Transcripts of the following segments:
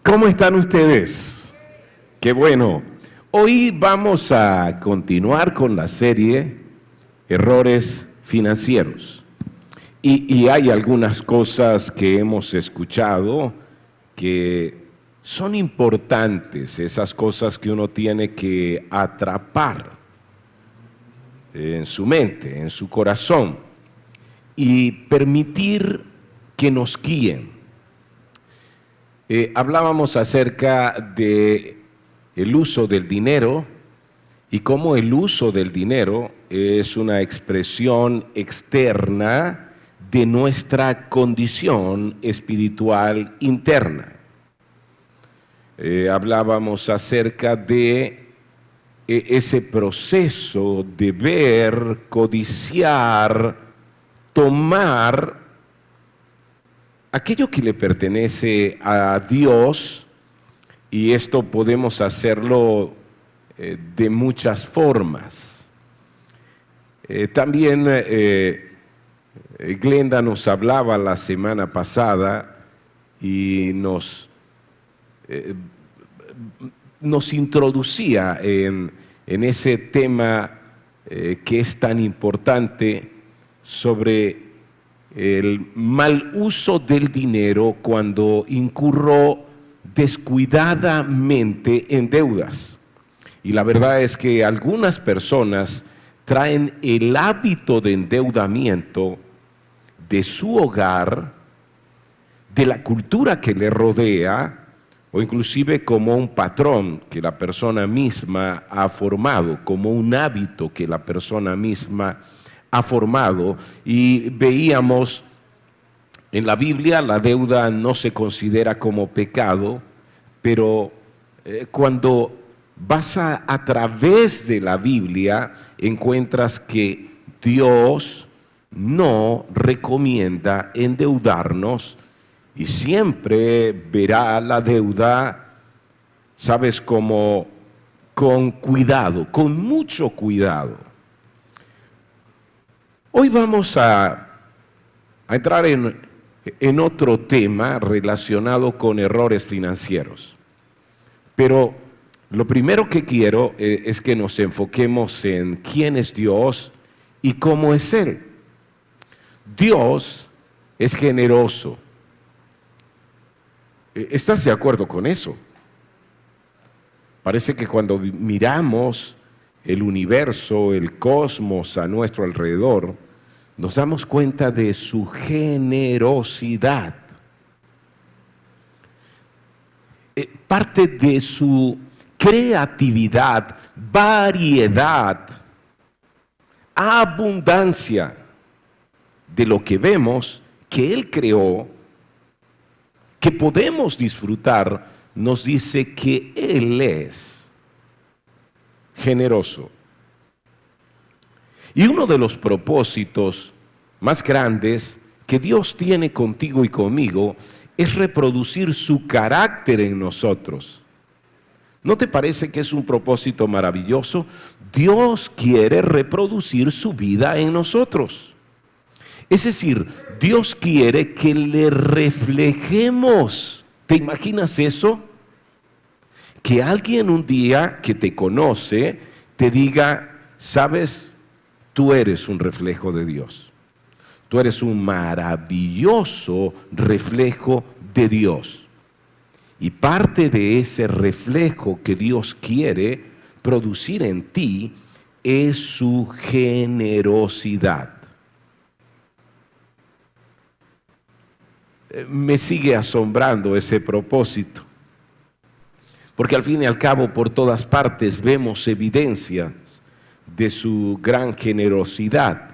¿Cómo están ustedes? Qué bueno. Hoy vamos a continuar con la serie Errores Financieros. Y hay algunas cosas que hemos escuchado que son importantes, esas cosas que uno tiene que atrapar en su mente, en su corazón, y permitir que nos guíen. Hablábamos acerca de el uso del dinero y cómo el uso del dinero es una expresión externa de nuestra condición espiritual interna. Hablábamos acerca de ese proceso de ver, codiciar, tomar aquello que le pertenece a Dios, y esto podemos hacerlo de muchas formas. También Glenda nos hablaba la semana pasada y nos introducía en ese tema que es tan importante sobre el mal uso del dinero cuando incurro descuidadamente en deudas. Y la verdad es que algunas personas traen el hábito de endeudamiento de su hogar, de la cultura que le rodea, o inclusive como un patrón que la persona misma ha formado, como un hábito que la persona misma ha formado. Y veíamos en la Biblia, la deuda no se considera como pecado, pero cuando vas a través de la Biblia, encuentras que Dios no recomienda endeudarnos y siempre verá la deuda, sabes, como con cuidado, con mucho cuidado. Hoy vamos a entrar en otro tema relacionado con errores financieros. Pero lo primero que quiero es que nos enfoquemos en quién es Dios y cómo es Él. Dios es generoso. ¿Estás de acuerdo con eso? Parece que cuando miramos el universo, el cosmos a nuestro alrededor, nos damos cuenta de su generosidad. Parte de su creatividad, variedad, abundancia de lo que vemos que Él creó, que podemos disfrutar, nos dice que Él es generoso. Y uno de los propósitos más grandes que Dios tiene contigo y conmigo es reproducir su carácter en nosotros. ¿No te parece que es un propósito maravilloso? Dios quiere reproducir su vida en nosotros. Es decir, Dios quiere que le reflejemos. ¿Te imaginas eso? Que alguien un día que te conoce te diga, ¿sabes? Tú eres un reflejo de Dios. Tú eres un maravilloso reflejo de Dios. Y parte de ese reflejo que Dios quiere producir en ti es su generosidad. Me sigue asombrando ese propósito, porque al fin y al cabo por todas partes vemos evidencias de su gran generosidad.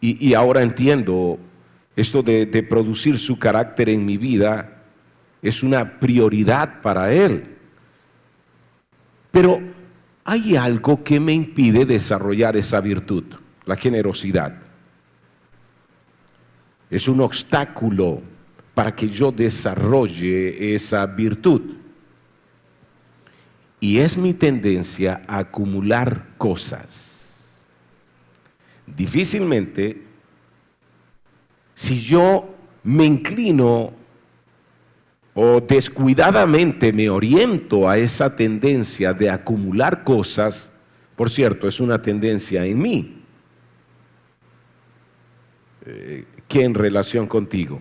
Y ahora entiendo, esto de producir su carácter en mi vida es una prioridad para Él. Pero hay algo que me impide desarrollar esa virtud, la generosidad. Es un obstáculo para que yo desarrolle esa virtud. Y es mi tendencia a acumular cosas. Difícilmente, si yo me inclino o descuidadamente me oriento a esa tendencia de acumular cosas, por cierto, es una tendencia en mí, que en relación contigo.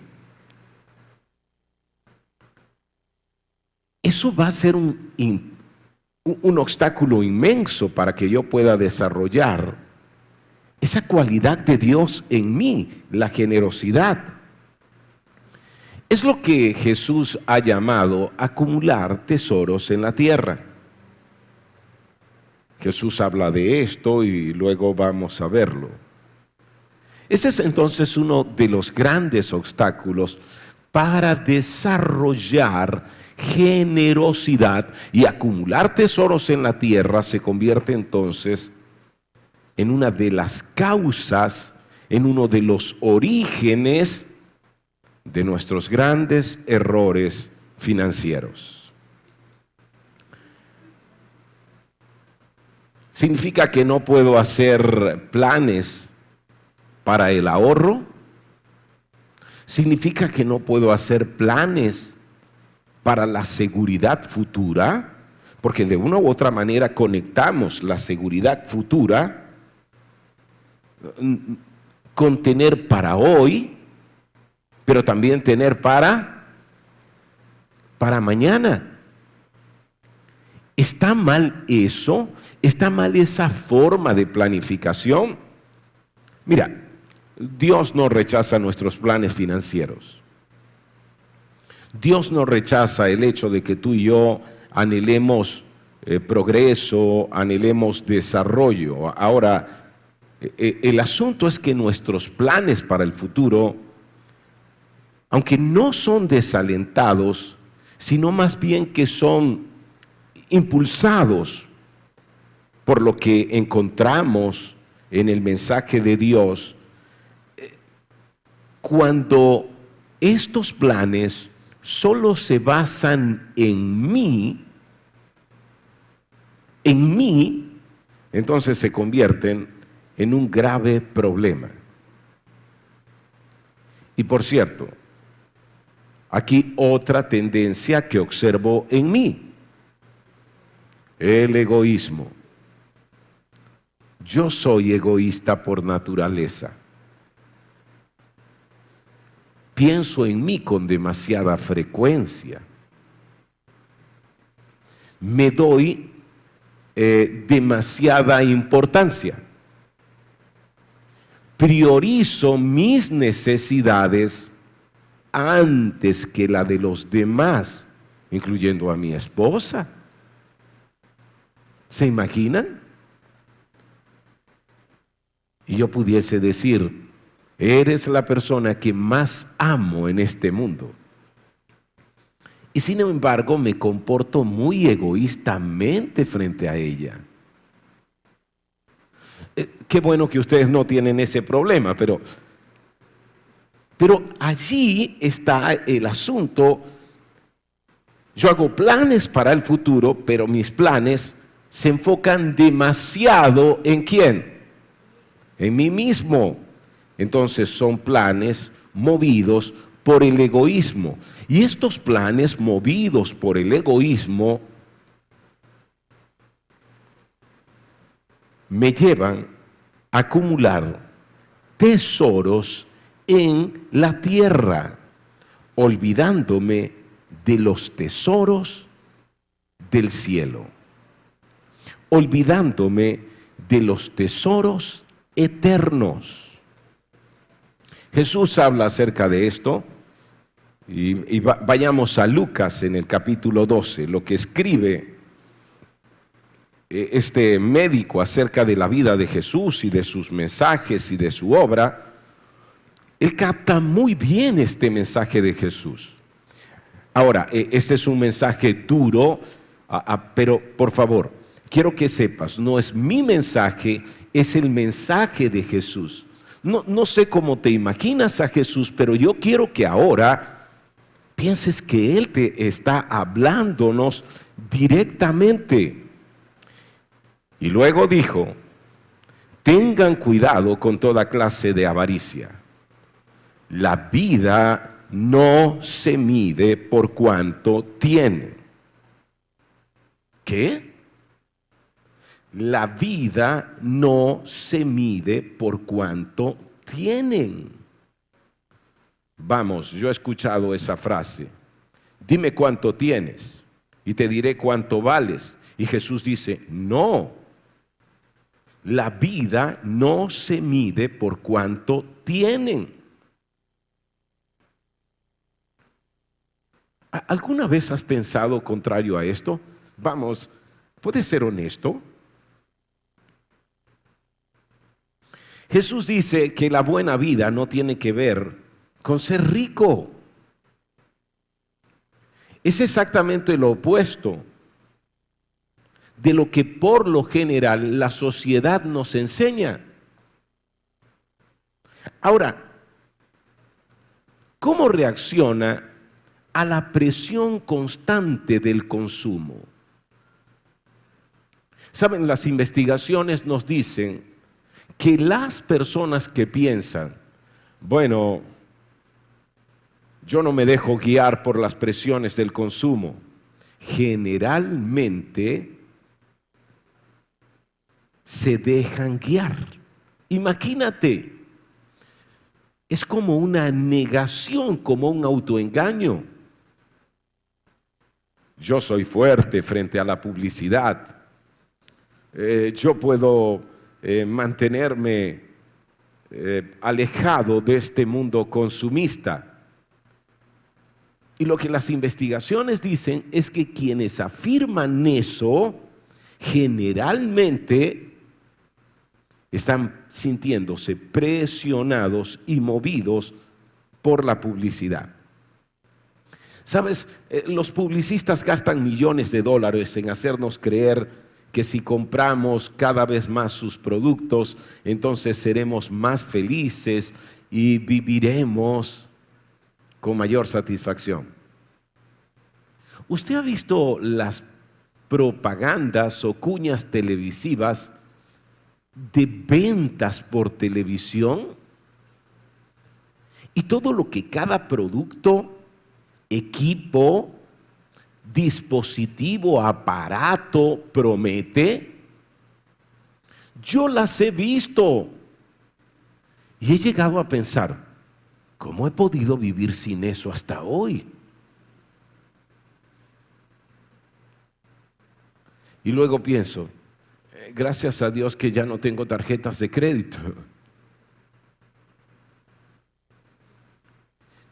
Eso va a ser un obstáculo inmenso para que yo pueda desarrollar esa cualidad de Dios en mí, la generosidad. Es lo que Jesús ha llamado acumular tesoros en la tierra. Jesús habla de esto y luego vamos a verlo. Ese es entonces uno de los grandes obstáculos para desarrollar generosidad, y acumular tesoros en la tierra se convierte entonces en una de las causas, en uno de los orígenes de nuestros grandes errores financieros. ¿Significa que no puedo hacer planes para el ahorro? ¿Significa que no puedo hacer planes para la seguridad futura? Porque de una u otra manera conectamos la seguridad futura con tener para hoy, pero también tener para mañana. ¿Está mal eso? ¿Está mal esa forma de planificación? Mira, Dios no rechaza nuestros planes financieros. Dios no rechaza el hecho de que tú y yo anhelemos progreso, anhelemos desarrollo. Ahora, el asunto es que nuestros planes para el futuro, aunque no son desalentados, sino más bien que son impulsados por lo que encontramos en el mensaje de Dios, cuando estos planes solo se basan en mí, entonces se convierten en un grave problema. Y por cierto, aquí otra tendencia que observo en mí: el egoísmo. Yo soy egoísta por naturaleza. Pienso en mí con demasiada frecuencia. Me doy demasiada importancia. Priorizo mis necesidades antes que la de los demás, incluyendo a mi esposa. ¿Se imaginan? Y yo pudiese decir: eres la persona que más amo en este mundo. Y sin embargo me comporto muy egoístamente frente a ella. Qué bueno que ustedes no tienen ese problema, pero allí está el asunto. Yo hago planes para el futuro, pero mis planes se enfocan demasiado ¿en quién? En mí mismo. Entonces son planes movidos por el egoísmo. Y estos planes movidos por el egoísmo me llevan a acumular tesoros en la tierra, olvidándome de los tesoros del cielo, olvidándome de los tesoros eternos. Jesús habla acerca de esto y vayamos a Lucas en el capítulo 12, lo que escribe este médico acerca de la vida de Jesús y de sus mensajes y de su obra. Él capta muy bien este mensaje de Jesús. Ahora, este es un mensaje duro, pero por favor, quiero que sepas, no es mi mensaje, es el mensaje de Jesús. No sé cómo te imaginas a Jesús, pero yo quiero que ahora pienses que Él te está hablándonos directamente. Y luego dijo: tengan cuidado con toda clase de avaricia. La vida no se mide por cuanto tiene. ¿Qué? La vida no se mide por cuanto tienen. Vamos, yo he escuchado esa frase. Dime cuánto tienes y te diré cuánto vales. Y Jesús dice, no. La vida no se mide por cuánto tienen. ¿Alguna vez has pensado contrario a esto? Vamos, ¿puedes ser honesto? Jesús dice que la buena vida no tiene que ver con ser rico. Es exactamente lo opuesto de lo que por lo general la sociedad nos enseña. Ahora, ¿cómo reacciona a la presión constante del consumo? Saben, las investigaciones nos dicen que las personas que piensan, bueno, yo no me dejo guiar por las presiones del consumo, generalmente se dejan guiar. Imagínate, es como una negación, como un autoengaño. Yo soy fuerte frente a la publicidad. Yo puedo mantenerme alejado de este mundo consumista. Y lo que las investigaciones dicen es que quienes afirman eso, generalmente están sintiéndose presionados y movidos por la publicidad. ¿Sabes? Los publicistas gastan millones de dólares en hacernos creer que si compramos cada vez más sus productos, entonces seremos más felices y viviremos con mayor satisfacción. ¿Usted ha visto las propagandas o cuñas televisivas de ventas por televisión? Y todo lo que cada producto, equipo, dispositivo, aparato promete. Yo las he visto y he llegado a pensar, ¿cómo he podido vivir sin eso hasta hoy? Y luego pienso, gracias a Dios que ya no tengo tarjetas de crédito.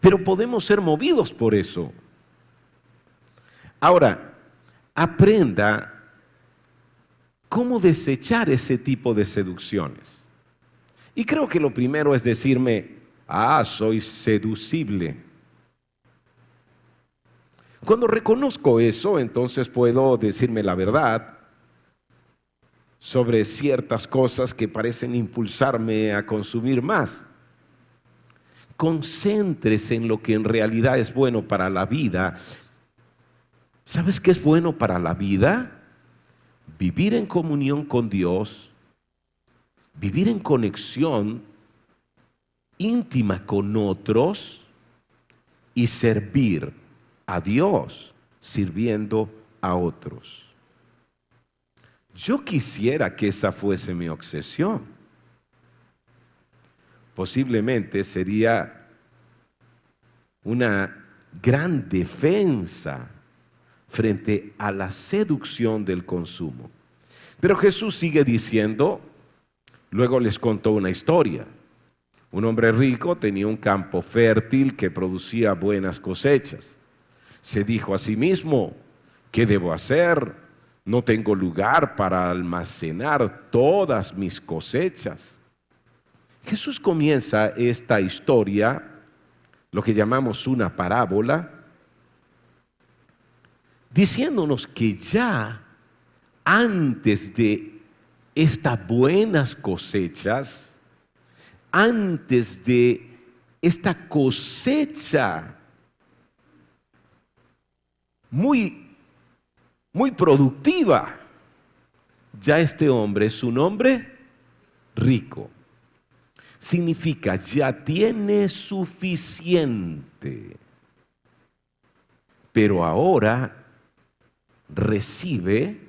Pero podemos ser movidos por eso. Ahora, aprenda cómo desechar ese tipo de seducciones. Y creo que lo primero es decirme, soy seducible. Cuando reconozco eso, entonces puedo decirme la verdad sobre ciertas cosas que parecen impulsarme a consumir más. Concéntrese en lo que en realidad es bueno para la vida. ¿Sabes qué es bueno para la vida? Vivir en comunión con Dios, vivir en conexión íntima con otros y servir a Dios sirviendo a otros. Yo quisiera que esa fuese mi obsesión. Posiblemente sería una gran defensa frente a la seducción del consumo. Pero Jesús sigue diciendo, luego les contó una historia. Un hombre rico tenía un campo fértil que producía buenas cosechas. Se dijo a sí mismo, ¿qué debo hacer? No tengo lugar para almacenar todas mis cosechas. Jesús comienza esta historia, lo que llamamos una parábola, diciéndonos que ya antes de estas buenas cosechas, antes de esta cosecha muy productiva, ya este hombre es un hombre rico. significa ya tiene suficiente, pero ahora recibe,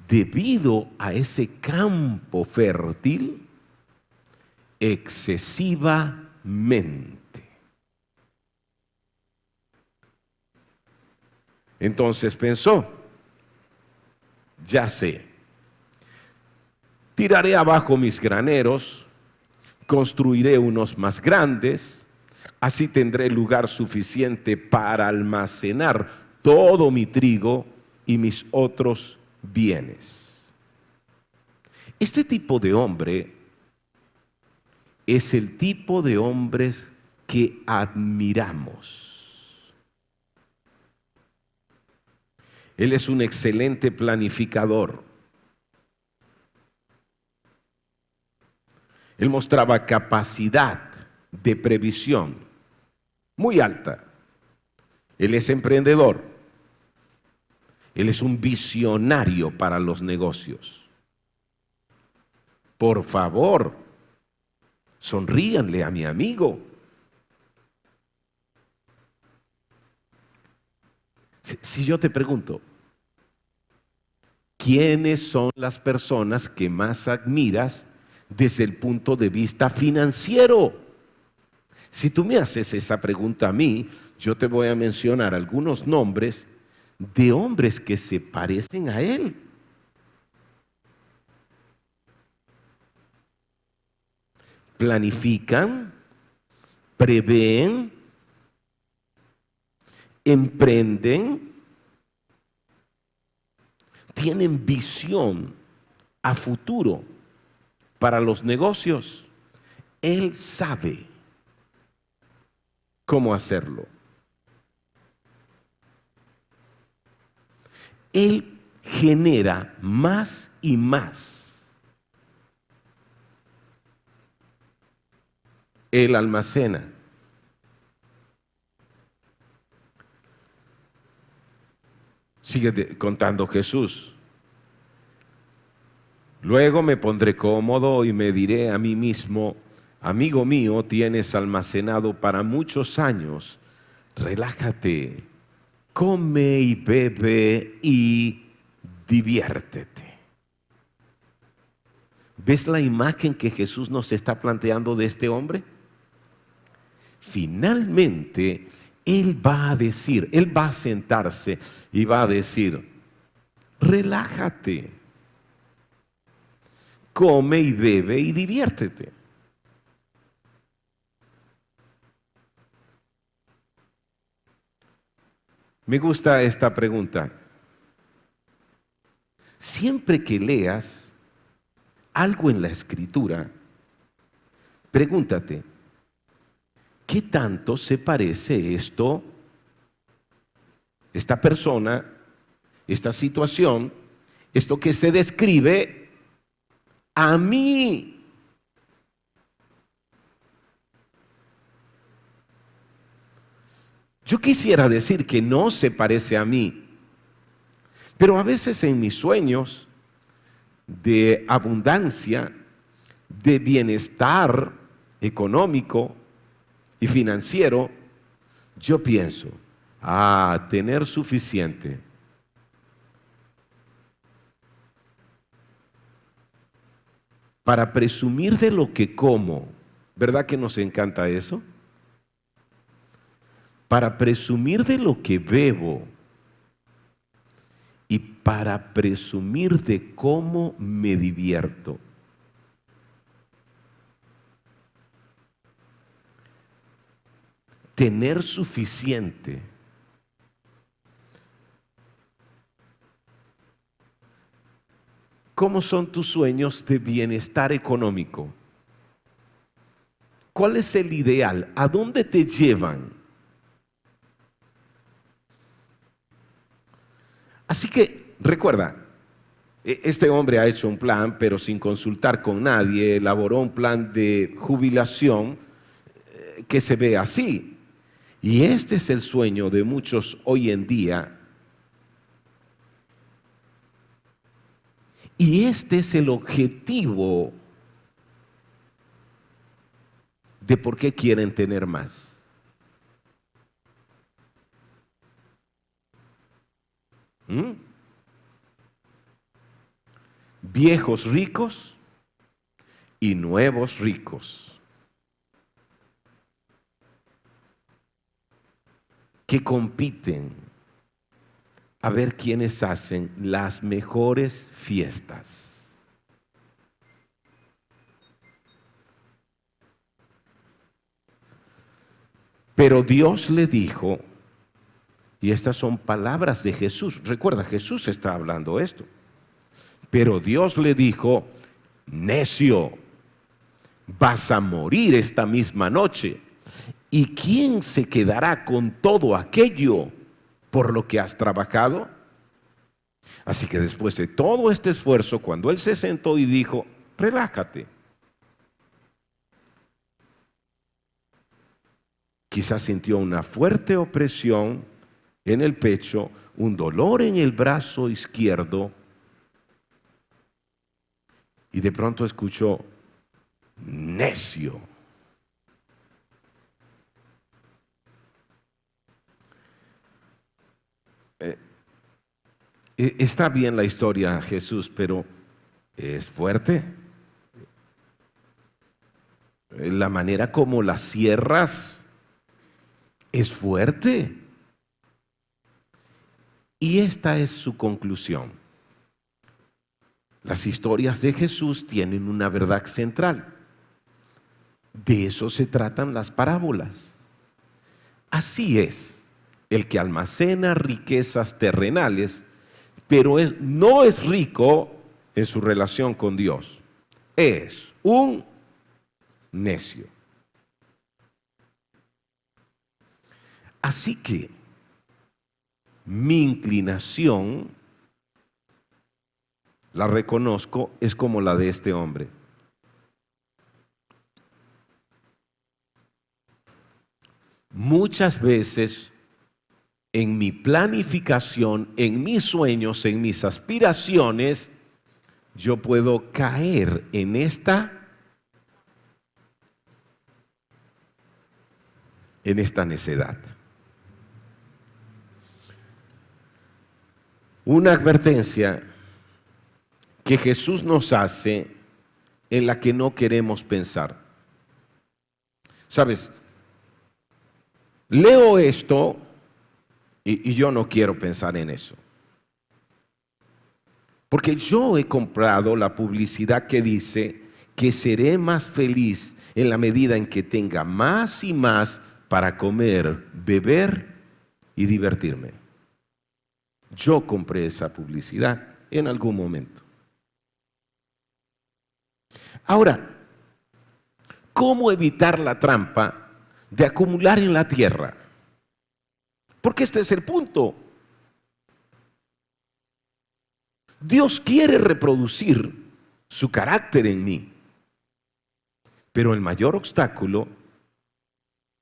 debido a ese campo fértil, excesivamente. Entonces pensó, ya sé, tiraré abajo mis graneros, construiré unos más grandes, así tendré lugar suficiente para almacenar todo mi trigo y mis otros bienes. Este tipo de hombre es el tipo de hombres que admiramos. Él es un excelente planificador. Él mostraba capacidad de previsión muy alta. Él es emprendedor. Él es un visionario para los negocios. Por favor, sonríanle a mi amigo. Si yo te pregunto, ¿quiénes son las personas que más admiras desde el punto de vista financiero? Si tú me haces esa pregunta a mí, yo te voy a mencionar algunos nombres de hombres que se parecen a él. Planifican, prevén, emprenden, tienen visión a futuro para los negocios. Él sabe cómo hacerlo. Él genera más y más. Él almacena. Sigue contando Jesús. Luego me pondré cómodo y me diré a mí mismo, amigo mío, tienes almacenado para muchos años. Relájate, come y bebe y diviértete. ¿Ves la imagen que Jesús nos está planteando de este hombre? Finalmente, Él va a decir, Él va a sentarse y va a decir, relájate, come y bebe y diviértete. Me gusta esta pregunta. Siempre que leas algo en la Escritura, pregúntate, ¿qué tanto se parece esto, esta persona, esta situación, esto que se describe a mí? Yo quisiera decir que no se parece a mí, pero a veces en mis sueños de abundancia, de bienestar económico y financiero, yo pienso, tener suficiente. Para presumir de lo que como, ¿verdad que nos encanta eso? Para presumir de lo que bebo y para presumir de cómo me divierto. Tener suficiente. ¿Cómo son tus sueños de bienestar económico? ¿Cuál es el ideal? ¿A dónde te llevan? Así que recuerda, este hombre ha hecho un plan, pero sin consultar con nadie, elaboró un plan de jubilación que se ve así. Y este es el sueño de muchos hoy en día. Y este es el objetivo de por qué quieren tener más. ¿Mm? Viejos ricos y nuevos ricos, que compiten a ver quiénes hacen las mejores fiestas. Pero Dios le dijo, y estas son palabras de Jesús, recuerda, Jesús está hablando esto, pero Dios le dijo, necio, vas a morir esta misma noche. ¿Y quién se quedará con todo aquello por lo que has trabajado? Así que después de todo este esfuerzo, cuando él se sentó y dijo, relájate, quizás sintió una fuerte opresión en el pecho, un dolor en el brazo izquierdo, y de pronto escuchó, necio. Está bien la historia, Jesús, pero es fuerte. La manera como la cierras es fuerte. Y esta es su conclusión. Las historias de Jesús tienen una verdad central. De eso se tratan las parábolas. Así es, el que almacena riquezas terrenales, pero no es rico en su relación con Dios, es un necio. Así que mi inclinación, la reconozco, es como la de este hombre. Muchas veces en mi planificación, en mis sueños, en mis aspiraciones, yo puedo caer en esta necedad. Una advertencia que Jesús nos hace en la que no queremos pensar. ¿Sabes? Leo esto y yo no quiero pensar en eso. Porque yo he comprado la publicidad que dice que seré más feliz en la medida en que tenga más y más para comer, beber y divertirme. Yo compré esa publicidad en algún momento. Ahora, ¿cómo evitar la trampa de acumular en la tierra? Porque este es el punto. Dios quiere reproducir su carácter en mí, pero el mayor obstáculo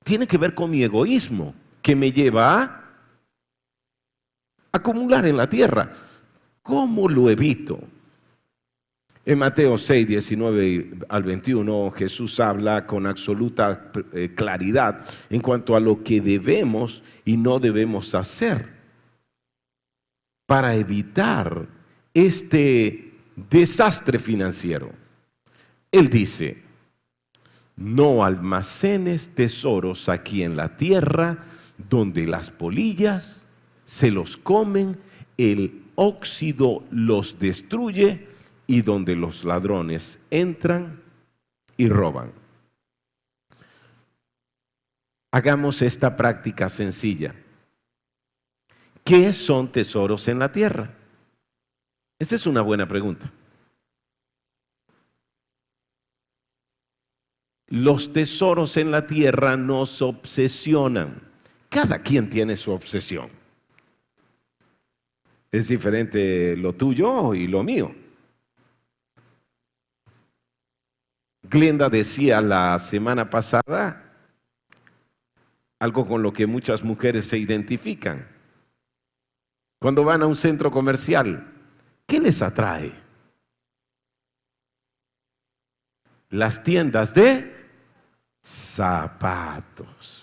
tiene que ver con mi egoísmo, que me lleva a acumular en la tierra. ¿Cómo lo evito? En Mateo 6, 19 al 21, Jesús habla con absoluta claridad en cuanto a lo que debemos y no debemos hacer para evitar este desastre financiero. Él dice, no almacenes tesoros aquí en la tierra, donde las polillas se los comen, el óxido los destruye y donde los ladrones entran y roban. Hagamos esta práctica sencilla. ¿Qué son tesoros en la tierra? Esta es una buena pregunta. Los tesoros en la tierra nos obsesionan. Cada quien tiene su obsesión. Es diferente lo tuyo y lo mío. Glenda decía la semana pasada algo con lo que muchas mujeres se identifican. Cuando van a un centro comercial, ¿qué les atrae? Las tiendas de zapatos.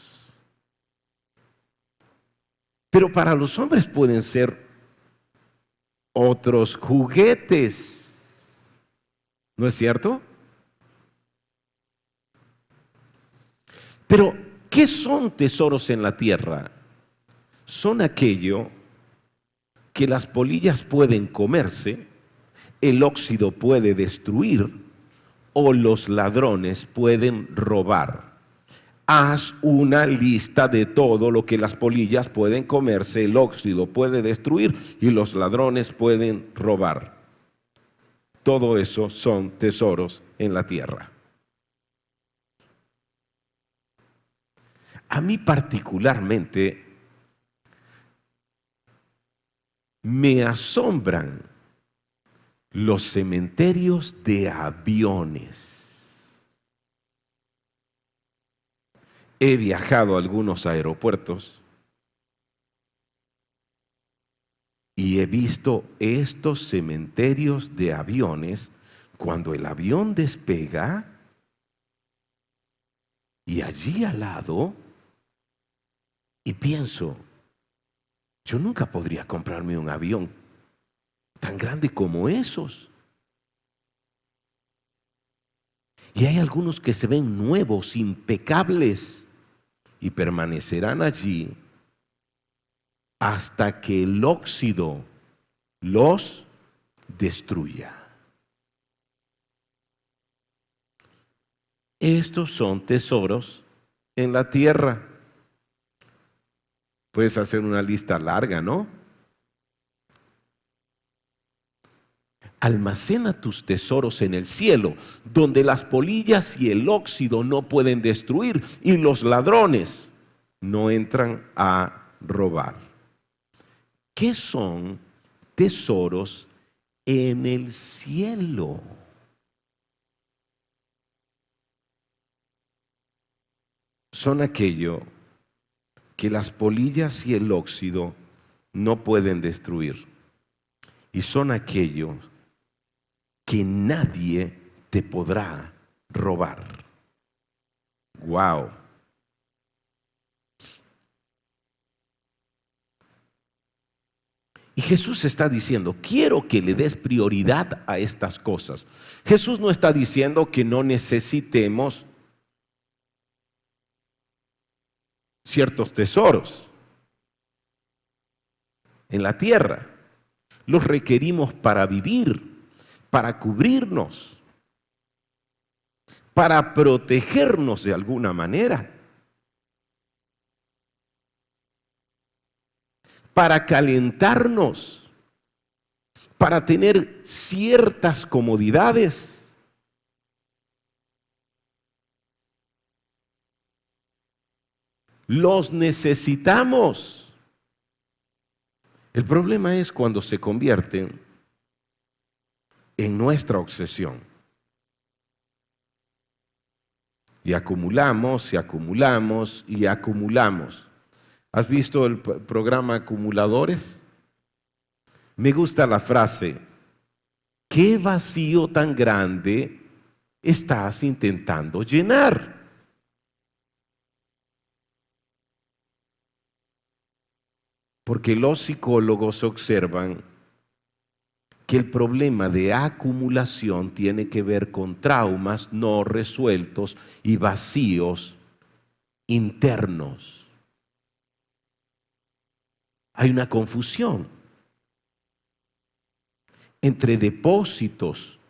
Pero para los hombres pueden ser otros juguetes. ¿No es cierto? Pero, ¿qué son tesoros en la tierra? Son aquello que las polillas pueden comerse, el óxido puede destruir o los ladrones pueden robar. Haz una lista de todo lo que las polillas pueden comerse, el óxido puede destruir y los ladrones pueden robar. Todo eso son tesoros en la tierra. A mí particularmente me asombran los cementerios de aviones. He viajado a algunos aeropuertos y he visto estos cementerios de aviones cuando el avión despega y allí al lado, y pienso, yo nunca podría comprarme un avión tan grande como esos. Y hay algunos que se ven nuevos, impecables, y permanecerán allí hasta que el óxido los destruya. Estos son tesoros en la tierra. Puedes hacer una lista larga, ¿no? Almacena tus tesoros en el cielo, donde las polillas y el óxido no pueden destruir y los ladrones no entran a robar. ¿Qué son tesoros en el cielo? Son aquello que las polillas y el óxido no pueden destruir. Y son aquellos que nadie te podrá robar. Wow. Y Jesús está diciendo, quiero que le des prioridad a estas cosas. Jesús no está diciendo que no necesitemos ciertos tesoros en la tierra. Los requerimos para vivir, para cubrirnos, para protegernos de alguna manera, para calentarnos, para tener ciertas comodidades. Los necesitamos. El problema es cuando se convierten en nuestra obsesión. Y acumulamos, y acumulamos, y acumulamos. ¿Has visto el programa Acumuladores? Me gusta la frase, ¿qué vacío tan grande estás intentando llenar? Porque los psicólogos observan que el problema de acumulación tiene que ver con traumas no resueltos y vacíos internos. Hay una confusión entre depósitos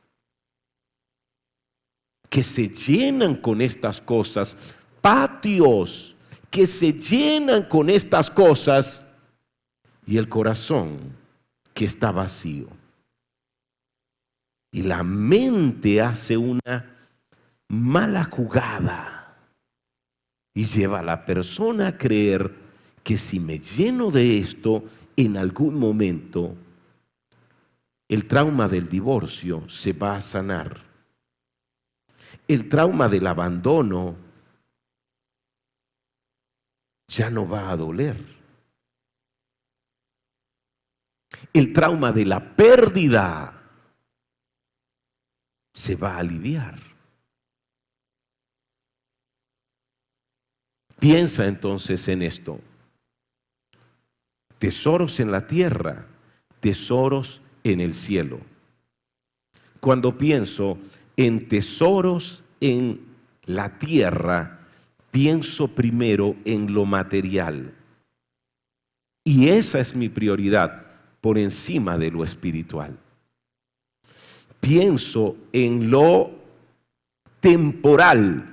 que se llenan con estas cosas, patios que se llenan con estas cosas, y el corazón que está vacío. Y la mente hace una mala jugada y lleva a la persona a creer que si me lleno de esto, en algún momento el trauma del divorcio se va a sanar. El trauma del abandono ya no va a doler. El trauma de la pérdida se va a aliviar. Piensa entonces en esto. Tesoros en la tierra, tesoros en el cielo. Cuando pienso en tesoros en la tierra, pienso primero en lo material. Y esa es mi prioridad por encima de lo espiritual. Pienso en lo temporal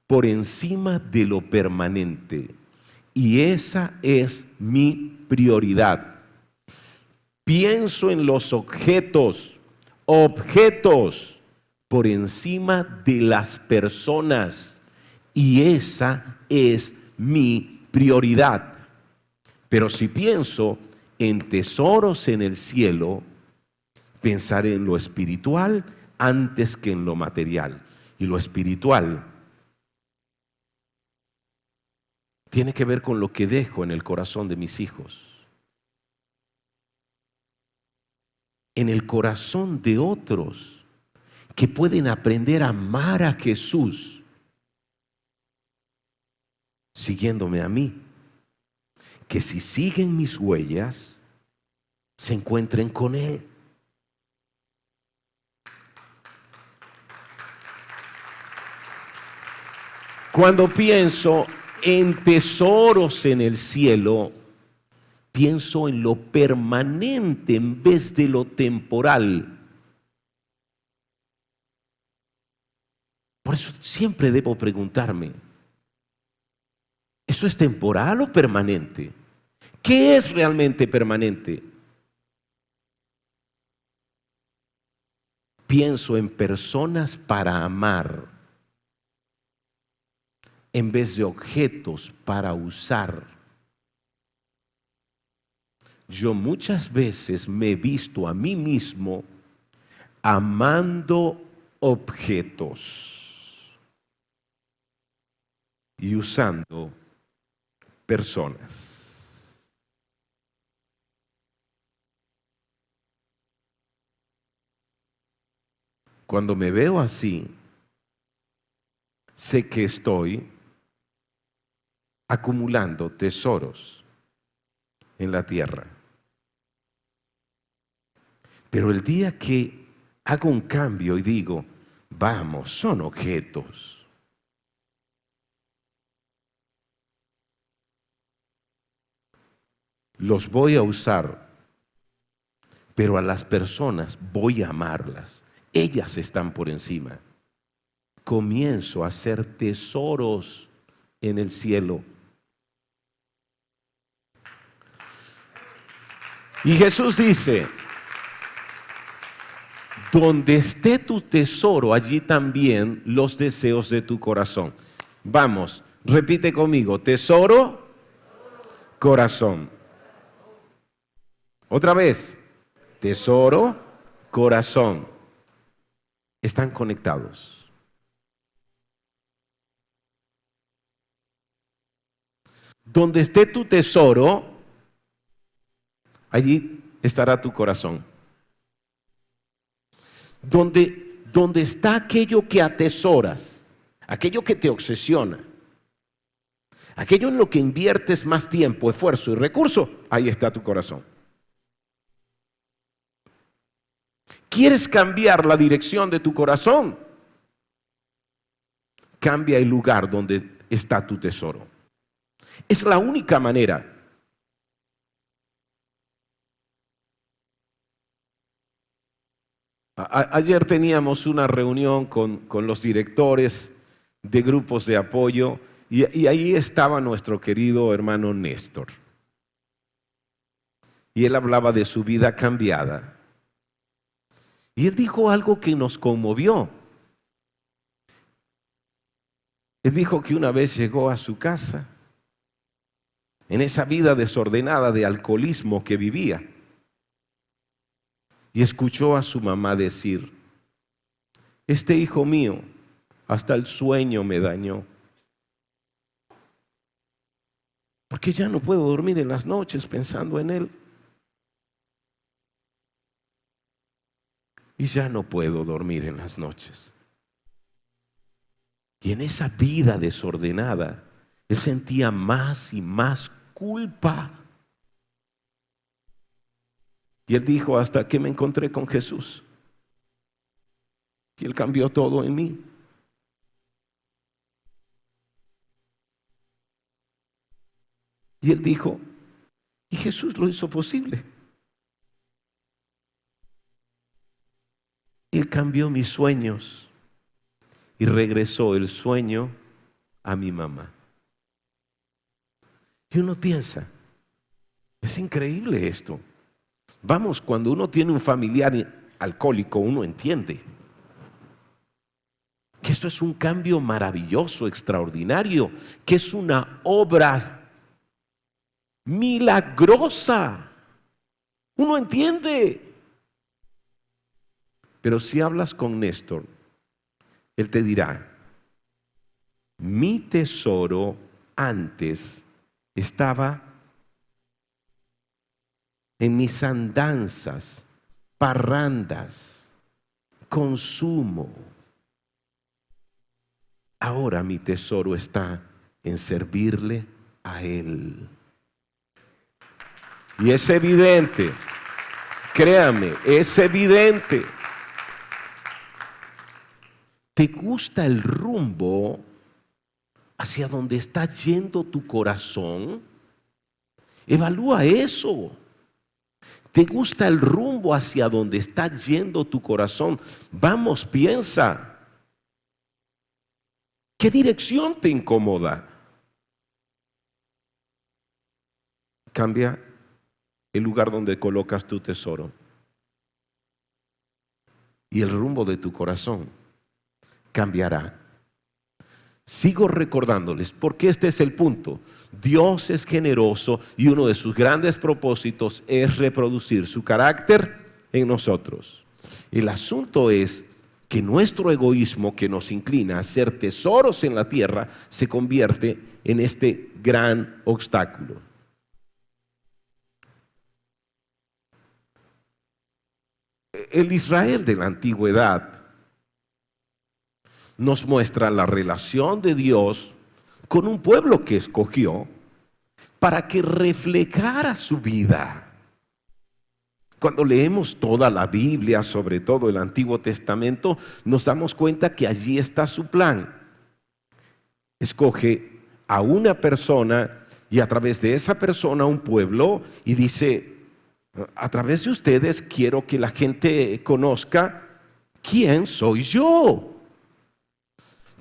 por encima de lo permanente. Y esa es mi prioridad. Pienso en los objetos por encima de las personas. Y esa es mi prioridad. Pero si pienso en tesoros en el cielo, pensaré en lo espiritual antes que en lo material. Y lo espiritual tiene que ver con lo que dejo en el corazón de mis hijos, en el corazón de otros que pueden aprender a amar a Jesús siguiéndome a mí, que si siguen mis huellas se encuentren con Él. Cuando pienso en tesoros en el cielo, pienso en lo permanente en vez de lo temporal. Por eso siempre debo preguntarme, ¿eso es temporal o permanente? ¿Qué es realmente permanente? Pienso en personas para amar en vez de objetos para usar. Yo muchas veces me he visto a mí mismo amando objetos y usando personas. Cuando me veo así, sé que estoy acumulando tesoros en la tierra. Pero el día que hago un cambio y digo, vamos, son objetos, los voy a usar, pero a las personas voy a amarlas. Ellas están por encima. Comienzo a hacer tesoros en el cielo. Y Jesús dice, donde esté tu tesoro, allí también los deseos de tu corazón. Vamos, repite conmigo, tesoro, corazón. Otra vez, tesoro, corazón. Están conectados. Donde esté tu tesoro, allí estará tu corazón. Donde está aquello que atesoras, aquello que te obsesiona, aquello en lo que inviertes más tiempo, esfuerzo y recurso, ahí está tu corazón. ¿Quieres cambiar la dirección de tu corazón? Cambia el lugar donde está tu tesoro. Es la única manera. Ayer teníamos una reunión con los directores de grupos de apoyo y ahí estaba nuestro querido hermano Néstor. Y él hablaba de su vida cambiada. Y él dijo algo que nos conmovió. Él dijo que una vez llegó a su casa, en esa vida desordenada de alcoholismo que vivía, y escuchó a su mamá decir, este hijo mío, hasta el sueño me dañó, porque ya no puedo dormir en las noches pensando en él. Y ya no puedo dormir en las noches. Y en esa vida desordenada, Él sentía más y más culpa. Y él dijo, hasta que me encontré con Jesús. Y él cambió todo en mí. Y él dijo, y Jesús lo hizo posible. Él cambió mis sueños y regresó el sueño a mi mamá. Y uno piensa, es increíble esto. Vamos, cuando uno tiene un familiar alcohólico, uno entiende que esto es un cambio maravilloso, extraordinario, que es una obra milagrosa. Uno entiende. Pero si hablas con Néstor, él te dirá, mi tesoro antes estaba en mis andanzas, parrandas, consumo. Ahora mi tesoro está en servirle a Él. Y es evidente, créame, es evidente. ¿Te gusta el rumbo hacia donde está yendo tu corazón? Evalúa eso. ¿Te gusta el rumbo hacia donde está yendo tu corazón? Vamos, piensa. ¿Qué dirección te incomoda? Cambia el lugar donde colocas tu tesoro y el rumbo de tu corazón cambiará. Sigo recordándoles, porque este es el punto. Dios es generoso y uno de sus grandes propósitos es reproducir su carácter en nosotros. El asunto es que nuestro egoísmo, que nos inclina a hacer tesoros en la tierra, se convierte en este gran obstáculo. El Israel de la antigüedad nos muestra la relación de Dios con un pueblo que escogió para que reflejara su vida. Cuando leemos toda la Biblia, sobre todo el Antiguo Testamento, nos damos cuenta que allí está su plan. Escoge a una persona y a través de esa persona un pueblo y dice, a través de ustedes quiero que la gente conozca quién soy yo.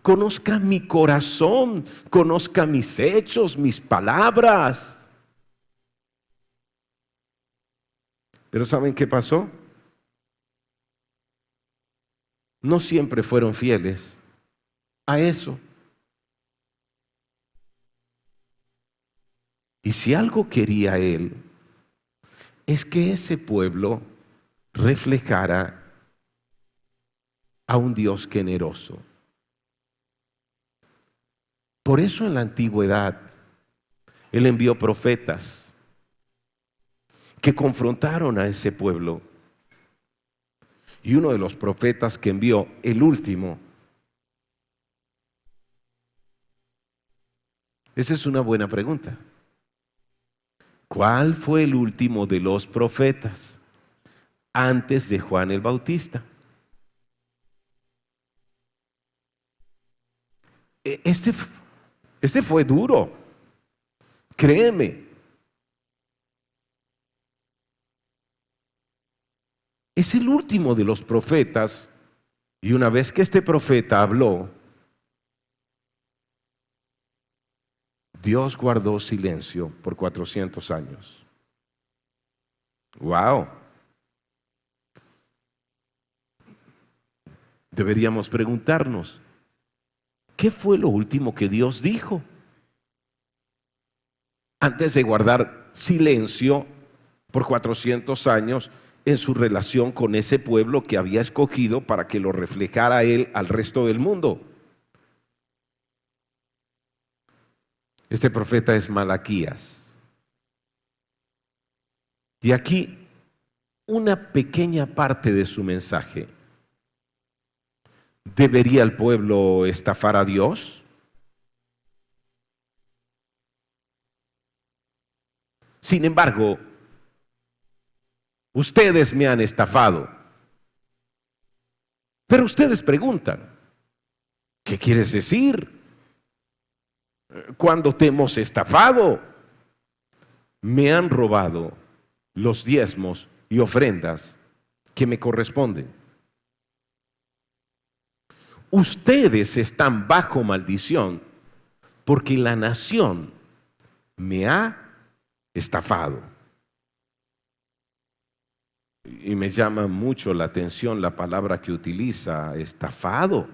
Conozca mi corazón, conozca mis hechos, mis palabras. Pero ¿saben qué pasó? No siempre fueron fieles a eso. Y si algo quería él, es que ese pueblo reflejara a un Dios generoso. Por eso en la antigüedad Él envió profetas que confrontaron a ese pueblo. Y uno de los profetas que envió, el último, esa es una buena pregunta. ¿Cuál fue el último de los profetas antes de Juan el Bautista? Este fue duro, créeme. Es el último de los profetas y una vez que este profeta habló, Dios guardó silencio por 400 años. ¡Wow! Deberíamos preguntarnos, ¿qué fue lo último que Dios dijo? Antes de guardar silencio por 400 años en su relación con ese pueblo que había escogido para que lo reflejara él al resto del mundo. Este profeta es Malaquías. Y aquí una pequeña parte de su mensaje. ¿Debería el pueblo estafar a Dios? Sin embargo, ustedes me han estafado. Pero ustedes preguntan, ¿qué quieres decir? Cuando te hemos estafado, me han robado los diezmos y ofrendas que me corresponden. Ustedes están bajo maldición porque la nación me ha estafado. Y me llama mucho la atención la palabra que utiliza, estafado.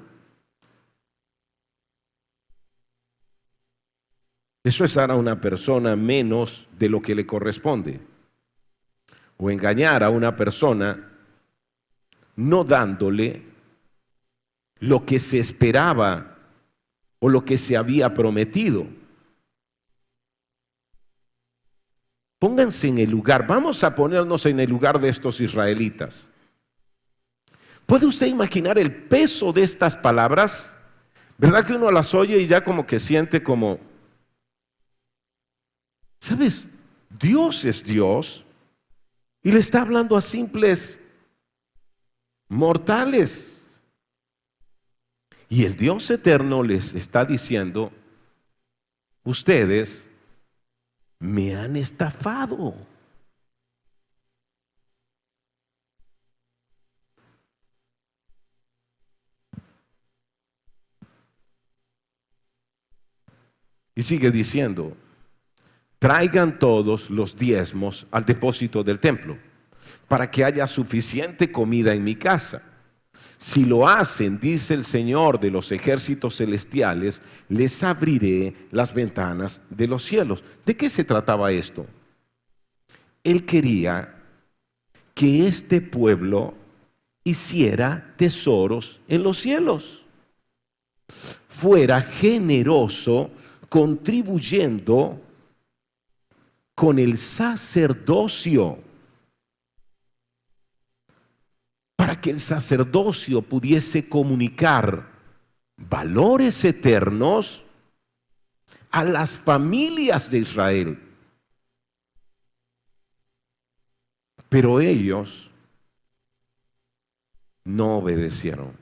Eso es dar a una persona menos de lo que le corresponde. O engañar a una persona no dándole lo que se esperaba o lo que se había prometido. Pónganse en el lugar, vamos a ponernos en el lugar de estos israelitas. ¿Puede usted imaginar el peso de estas palabras? ¿Verdad que uno las oye y ya como que siente como, ¿sabes? Dios es Dios y le está hablando a simples mortales. Y el Dios eterno les está diciendo, ustedes me han estafado. Y sigue diciendo, traigan todos los diezmos al depósito del templo, para que haya suficiente comida en mi casa. Si lo hacen, dice el Señor de los ejércitos celestiales, les abriré las ventanas de los cielos. ¿De qué se trataba esto? Él quería que este pueblo hiciera tesoros en los cielos, fuera generoso, contribuyendo con el sacerdocio, para que el sacerdocio pudiese comunicar valores eternos a las familias de Israel. Pero ellos no obedecieron.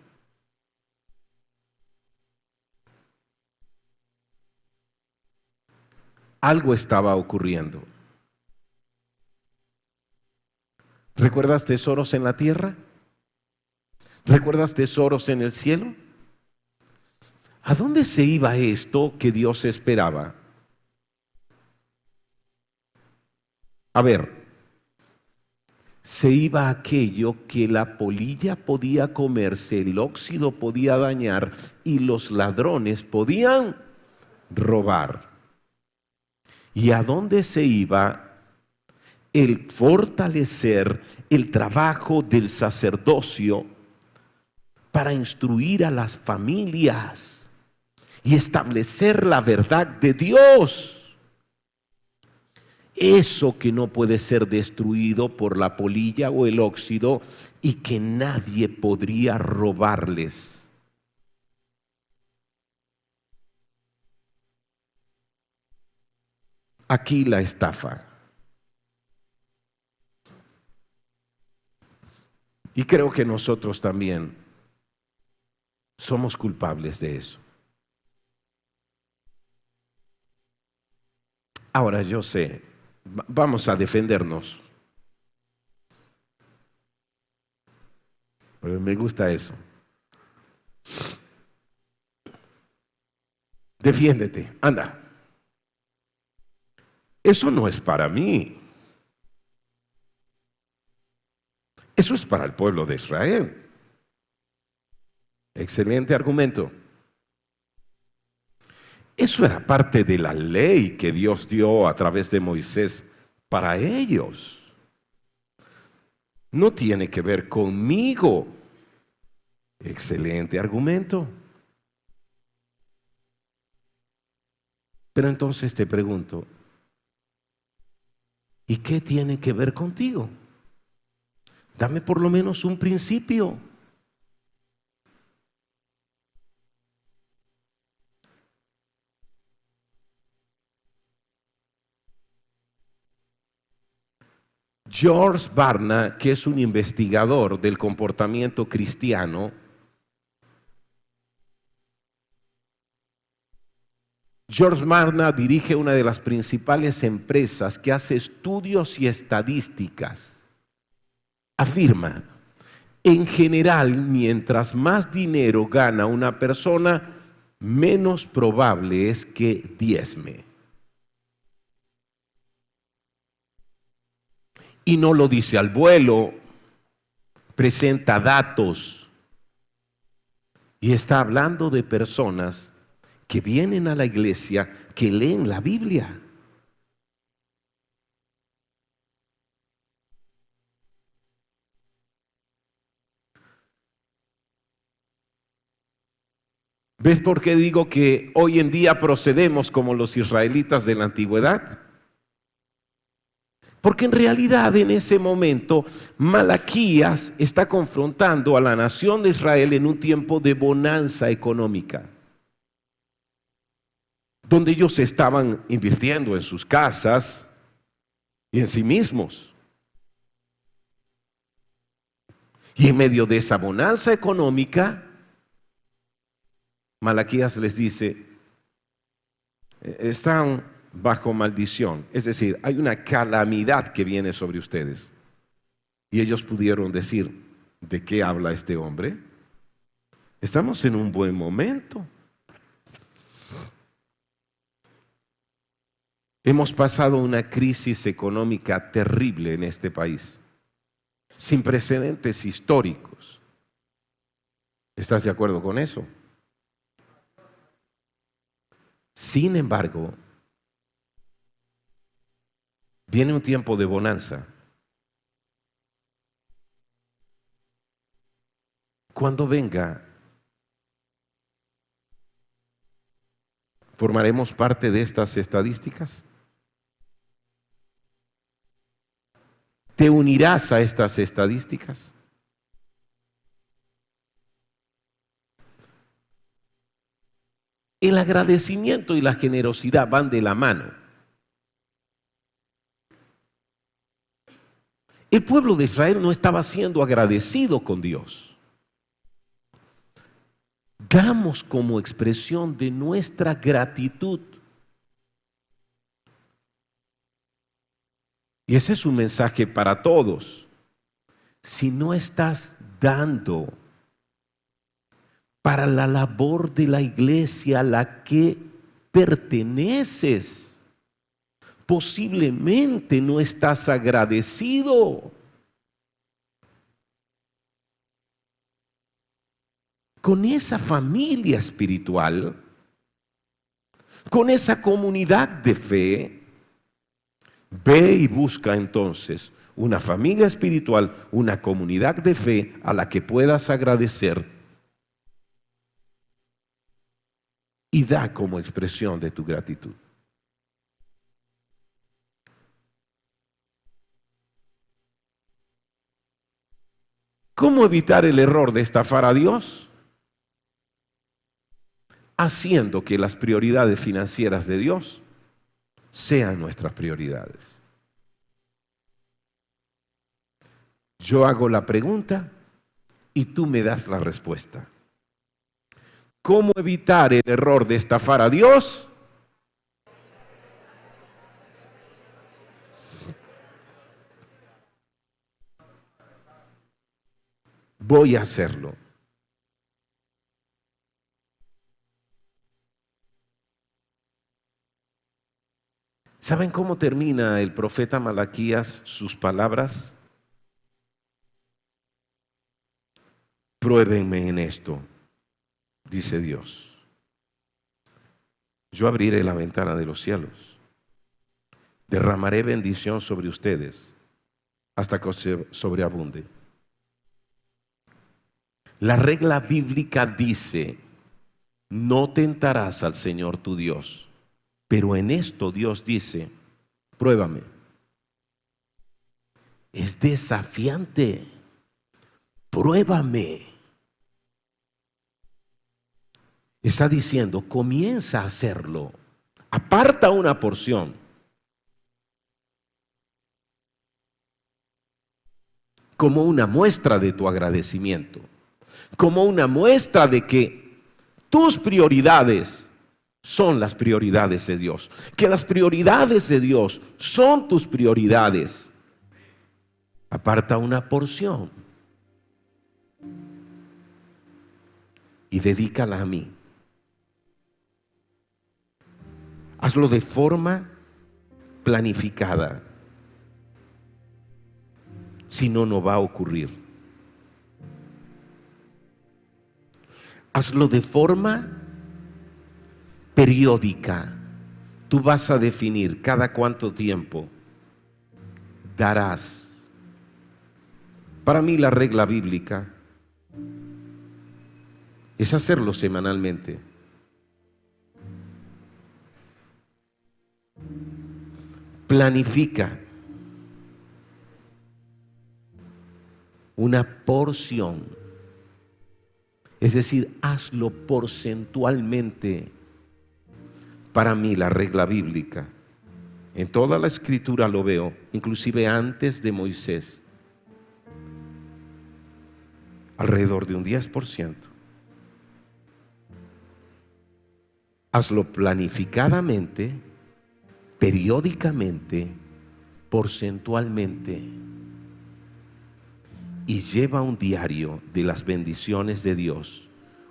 Algo estaba ocurriendo. ¿Recuerdas tesoros en la tierra? ¿Recuerdas tesoros en el cielo? ¿A dónde se iba esto que Dios esperaba? A ver, se iba aquello que la polilla podía comerse, el óxido podía dañar y los ladrones podían robar. ¿Y a dónde se iba el fortalecer el trabajo del sacerdocio para instruir a las familias y establecer la verdad de Dios? Eso que no puede ser destruido por la polilla o el óxido y que nadie podría robarles. Aquí la estafa. Y creo que nosotros también somos culpables de eso. Ahora yo sé, vamos a defendernos. Me gusta eso. Defiéndete, anda. Eso no es para mí. Eso es para el pueblo de Israel. Excelente argumento. Eso era parte de la ley que Dios dio a través de Moisés para ellos. No tiene que ver conmigo. Excelente argumento. Pero entonces te pregunto, ¿y qué tiene que ver contigo? Dame por lo menos un principio. George Barna, que es un investigador del comportamiento cristiano, George Barna dirige una de las principales empresas que hace estudios y estadísticas. Afirma, en general, mientras más dinero gana una persona, menos probable es que diezme. Y no lo dice al vuelo, presenta datos. Y está hablando de personas que vienen a la iglesia, que leen la Biblia. ¿Ves por qué digo que hoy en día procedemos como los israelitas de la antigüedad? Porque en realidad en ese momento Malaquías está confrontando a la nación de Israel en un tiempo de bonanza económica, donde ellos estaban invirtiendo en sus casas y en sí mismos. Y en medio de esa bonanza económica, Malaquías les dice, están bajo maldición, es decir, hay una calamidad que viene sobre ustedes. Y ellos pudieron decir, ¿de qué habla este hombre? Estamos en un buen momento. Hemos pasado una crisis económica terrible en este país, sin precedentes históricos. ¿Estás de acuerdo con eso? Sin embargo, viene un tiempo de bonanza. Cuando venga, ¿formaremos parte de estas estadísticas? ¿Te unirás a estas estadísticas? El agradecimiento y la generosidad van de la mano. El pueblo de Israel no estaba siendo agradecido con Dios. Damos como expresión de nuestra gratitud. Y ese es un mensaje para todos. Si no estás dando para la labor de la iglesia a la que perteneces, posiblemente no estás agradecido. Con esa familia espiritual, con esa comunidad de fe, ve y busca entonces una familia espiritual, una comunidad de fe a la que puedas agradecer y da como expresión de tu gratitud. ¿Cómo evitar el error de estafar a Dios? Haciendo que las prioridades financieras de Dios sean nuestras prioridades. Yo hago la pregunta y tú me das la respuesta. ¿Cómo evitar el error de estafar a Dios? Voy a hacerlo. ¿Saben cómo termina el profeta Malaquías sus palabras? Pruébenme en esto, dice Dios. Yo abriré la ventana de los cielos, derramaré bendición sobre ustedes hasta que sobreabunde. La regla bíblica dice, no tentarás al Señor tu Dios, pero en esto Dios dice, pruébame. Es desafiante, pruébame. Está diciendo, comienza a hacerlo, aparta una porción. como una muestra de tu agradecimiento, como una muestra de que tus prioridades son las prioridades de Dios, que las prioridades de Dios son tus prioridades. Aparta una porción y dedícala a mí. Hazlo de forma planificada. Si no, no va a ocurrir. Hazlo de forma periódica. Tú vas a definir cada cuánto tiempo darás. Para mí la regla bíblica es hacerlo semanalmente. Planifica una porción, es decir, hazlo porcentualmente. Para mí la regla bíblica, en toda la escritura lo veo, inclusive antes de Moisés, alrededor de un 10%. Hazlo planificadamente, periódicamente, porcentualmente, y lleva un diario de las bendiciones de Dios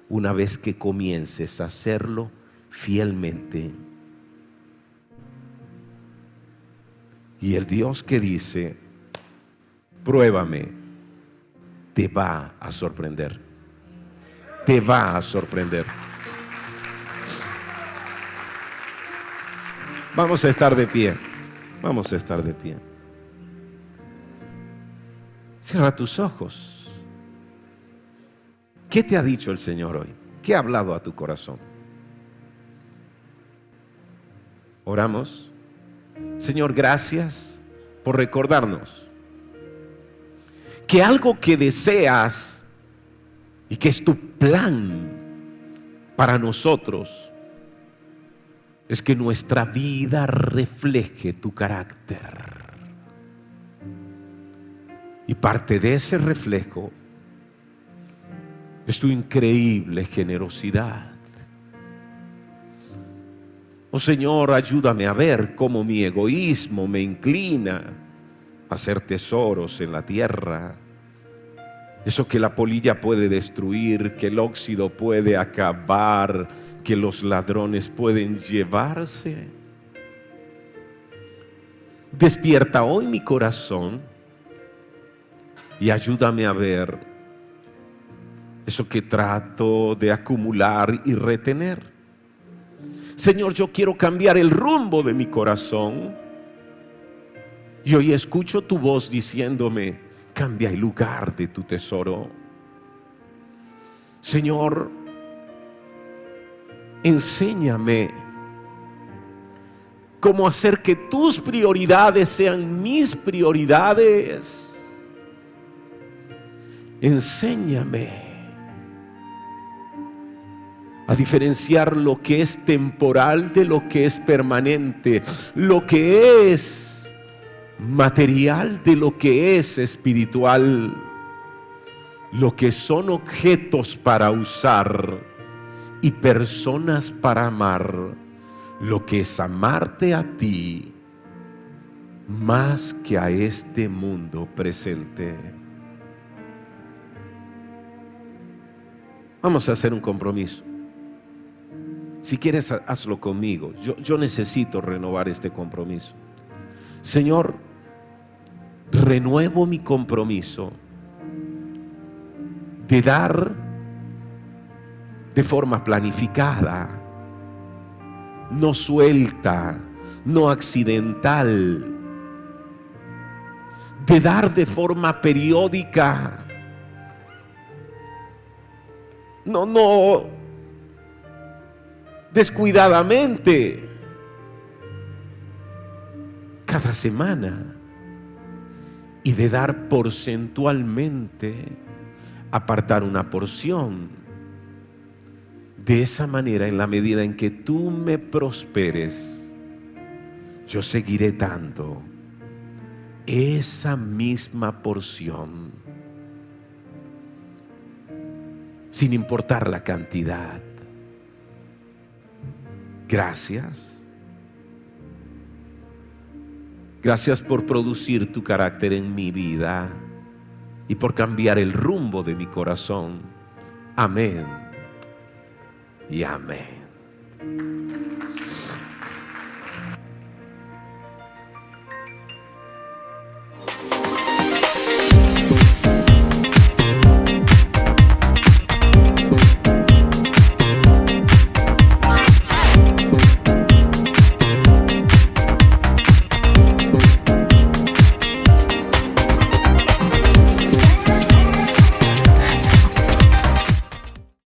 una vez que comiences a hacerlo fielmente. Y el Dios que dice, pruébame, te va a sorprender. Te va a sorprender. Vamos a estar de pie. Vamos a estar de pie. Cierra tus ojos. ¿Qué te ha dicho el Señor hoy? ¿Qué ha hablado a tu corazón? Oramos. Señor, gracias por recordarnos que algo que deseas y que es tu plan para nosotros es que nuestra vida refleje tu carácter. Y parte de ese reflejo es tu increíble generosidad. Oh Señor, ayúdame a ver cómo mi egoísmo me inclina a hacer tesoros en la tierra. Eso que la polilla puede destruir, que el óxido puede acabar, que los ladrones pueden llevarse. Despierta hoy mi corazón y ayúdame a ver eso que trato de acumular y retener. Señor, yo quiero cambiar el rumbo de mi corazón. Y hoy escucho tu voz diciéndome, cambia el lugar de tu tesoro. Señor, enséñame cómo hacer que tus prioridades sean mis prioridades. Enséñame a diferenciar lo que es temporal de lo que es permanente, lo que es material de lo que es espiritual, lo que son objetos para usar y personas para amar, lo que es amarte a ti más que a este mundo presente. Vamos a hacer un compromiso. Si quieres, hazlo conmigo. Yo necesito renovar este compromiso. Señor, renuevo mi compromiso de dar de forma planificada, no suelta, no accidental, de dar de forma periódica, no descuidadamente, cada semana, y de dar porcentualmente, apartar una porción. De esa manera, en la medida en que tú me prosperes, yo seguiré dando esa misma porción, sin importar la cantidad. Gracias. Gracias por producir tu carácter en mi vida y por cambiar el rumbo de mi corazón. Amén y amén.